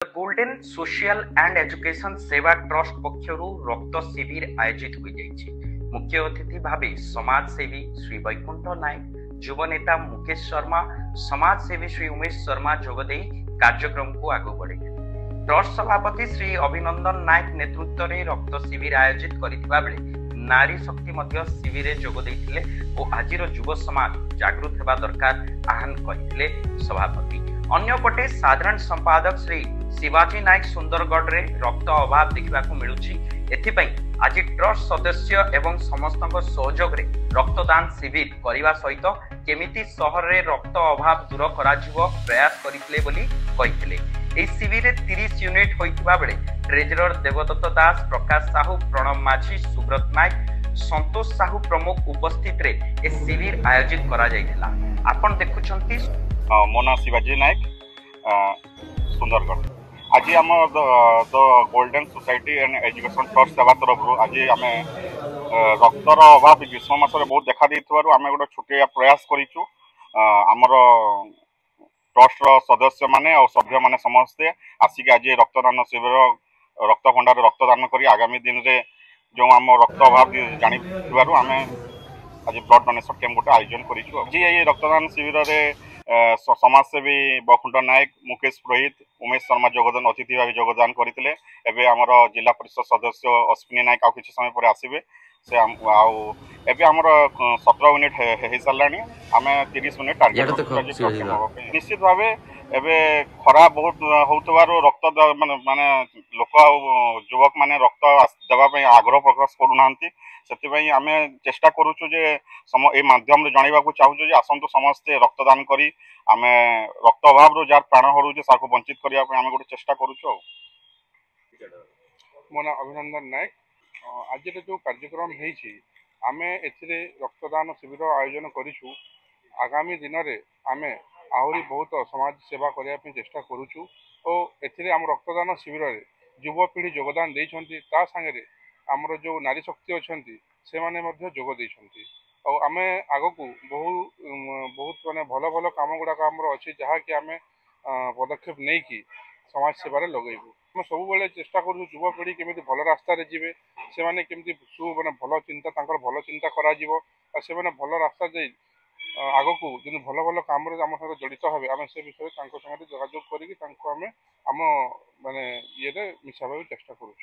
Golden social and education सेवा trust पक्षरु रक्त शिविर आयोजित हो जाइछि। मुख्य अतिथि भावे समाज सेवी श्री वैकुंठ नायक, युव नेता मुकेश शर्मा, समाज सेवी श्री उमेश शर्मा जोगदे कार्यक्रम को आगु बढ़े। ट्रस्ट सभापति श्री अभिनंदन नायक नेतृत्व में रक्त शिविर आयोजित करथिबा बेले नारी शक्ति मध्य शिविर रे जोग दैथिले ओ आजिर युव समाज जागृत हेबा दरकार आह्वान करथिले सभापति। अन्यपटे साधारण संपादक श्री शिवाजी नायक सुंदरगढ़ रे रक्त अभाव देखा मिलुछि। एथिपई आज ट्रस्ट सदस्य एवं समस्त सहयोग रे रक्तदान शिविर करने सहित केमिति शहर रे रक्त अभाव दूर कराजिवो प्रयास करथिले बोली कहिथिले। एही शिविर रे 30 यूनिट होइतिबा बेले ट्रेजरर देवदत्त दास, प्रकाश साहू, प्रणव माझी, सुब्रत नायक, संतोष साहू प्रमुख उपस्थित रे ए शिविर आयोजित करा जायतिला। आपण देखुछंती मो ना शिवाजी नायक सुंदरगढ़। आज आम the golden society and education trust सेवा तरफ आज आम रक्तर अभाव ग्रीष्म मास बहुत देखा आम गोटे छोटिया प्रयास करूँ। आमर ट्रस्ट सदस्य माने और सभ्य माने समस्ते आसिक आज रक्तदान शिविर रक्त भंडार रक्तदान करी आगामी दिन रे जो आम रक्त अभाव जानी आम आज ब्लड डोनेशन कैंप गोटे आयोजन करूँ। जी ये रक्तदान शिविर रे समाजसेवी वैकुंठ नायक, मुकेश पुरोहित, उमेश शर्मा जोगदान अतिथि भाव जोगदान करते। एवं आमर जिला परिषद सदस्य अश्विनी नायक आ किसी समय पर आसवे से एवं आमर 17 यूनिट हो सारा आम 30 यूनिट टार्गेट निश्चित भाव एवं खरा बहुत होबार रक्त माने लोक युवक माने रक्त देवाई आग्रह प्रकाश करूना से आम चेष्टा करुचु जे माध्यम जनवा चाहूँ आसतु समस्ते रक्तदान करी आम रक्त अभाव जार प्राण हरुचे सार वंचित करने आम गोटे चेष्टा करुचु। मो ना अभिनंदन नायक। आज जो कार्यक्रम आम ए रक्तदान शिविर आयोजन करूँ। आगामी दिन में आम आहरी बहुत समाज सेवा करने चेष्टा करुचु और एम रक्तदान शिविर में युवपीढ़ी योगदान देइछंती। ता संगे आमर जो नारी शक्ति अच्छा से माने जोग देइछंती और आम आग को बहुत माने भल भल कम गुड़ाक आमर अच्छी जहाँकि आम पदक्षेप नहीं कि समाज सेवार लगेबू। आम सब बेले चेष्टा करूँ युवपीढ़ी केमी भल रास्ता जी से माने केमती मैंने भल चिंता भल चिंता करा से माने भल रास्ता जाई आग को जो भल भल कम आम साथ जड़ित हे आम से विषय जोगाजोग करके आम माने ये मिसाबा चेष्टा करूँ।